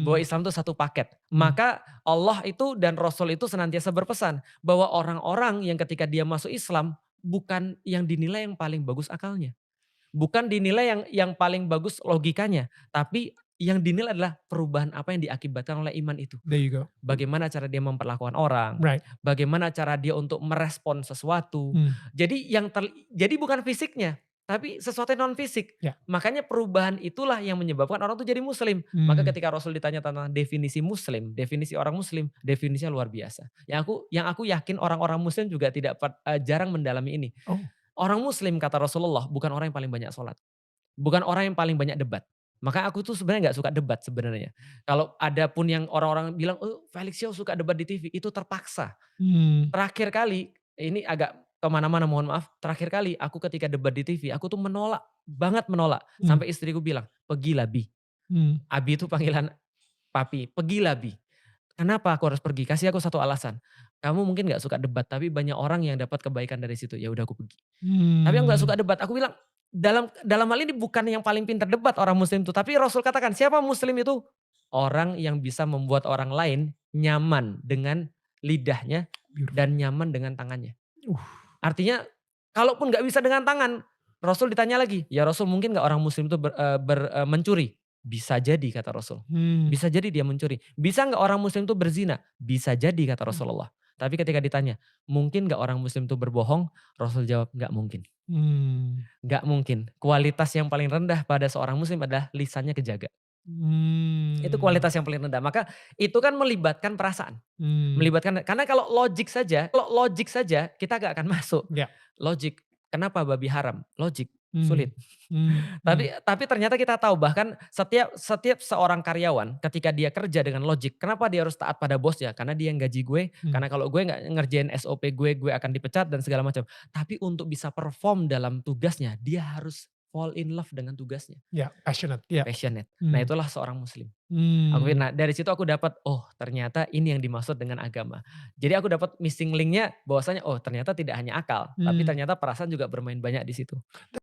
Bahwa Mmm, Islam itu satu paket. mmm, Maka Allah itu dan Rasul itu senantiasa berpesan bahwa orang-orang yang ketika dia masuk Islam bukan yang dinilai yang paling bagus akalnya, bukan dinilai yang paling bagus logikanya, tapi yang dinilai adalah perubahan apa yang diakibatkan oleh iman itu. there you go. Bagaimana cara dia memperlakukan orang, Right, bagaimana cara dia untuk merespon sesuatu. mmm, Jadi bukan fisiknya, tapi sesuatu yang non fisik. ya, Makanya perubahan itulah yang menyebabkan orang tuh jadi muslim. Maka mmm, ketika Rasul ditanya tentang definisi muslim, definisi orang muslim, definisinya luar biasa. Yang aku yakin orang-orang muslim juga jarang mendalami ini. oh, Orang muslim kata Rasulullah bukan orang yang paling banyak sholat. Bukan orang yang paling banyak debat. Maka aku tuh sebenarnya nggak suka debat sebenarnya. Kalau ada pun yang orang-orang bilang, "Oh, Felix Xiao suka debat di TV," itu terpaksa. mmm, Terakhir kali, ini agak kemana-mana mohon maaf, terakhir kali aku ketika debat di TV, aku tuh menolak, banget menolak. mmm, Sampai istriku bilang, "Pergilah Bi." mmm, Abi itu panggilan papi, "Pergilah Bi." "Kenapa aku harus pergi?" Kasih aku satu alasan. "Kamu mungkin nggak suka debat, tapi banyak orang yang dapat kebaikan dari situ." Ya udah aku pergi. Tapi aku nggak mmm, suka debat. Aku bilang, dalam dalam hal ini bukan yang paling pintar debat orang muslim itu, tapi Rasul katakan, siapa muslim itu? Orang yang bisa membuat orang lain nyaman dengan lidahnya beautiful, dan nyaman dengan tangannya. uh, Artinya, kalaupun nggak bisa dengan tangan, Rasul ditanya lagi, "Ya Rasul, mungkin nggak orang muslim itu mencuri?" "Bisa jadi," kata Rasul. mmm, "Bisa jadi dia mencuri." "Bisa nggak orang muslim itu berzina?" "Bisa jadi," kata mmm, Rasulullah. Tapi ketika ditanya, "Mungkin nggak orang muslim itu berbohong?" Rasul jawab, "Nggak mungkin." mmm, Nggak mungkin. Kualitas yang paling rendah pada seorang muslim adalah lisannya kejaga. Itu mmm, kualitas yang paling rendah. Maka itu kan melibatkan perasaan, mmm, melibatkan karena kalau logik saja kita nggak akan masuk. ya, Logik, kenapa babi haram? Logik, mmm, sulit. mmm, mmm, Tapi ternyata kita tahu bahkan setiap setiap seorang karyawan ketika dia kerja dengan logik, kenapa dia harus taat pada bosnya? Karena dia yang gaji gue, mmm, karena kalau gue nggak ngerjain SOP gue akan dipecat dan segala macam. Tapi untuk bisa perform dalam tugasnya, dia harus fall in love dengan tugasnya, ya, passionate, ya, passionate. Nah mmm, itulah seorang muslim. mmm. Dari situ aku dapat, oh ternyata ini yang dimaksud dengan agama. Jadi aku dapat missing link-nya bahwasanya, oh ternyata tidak hanya akal, tapi Mmm. ternyata perasaan juga bermain banyak di situ.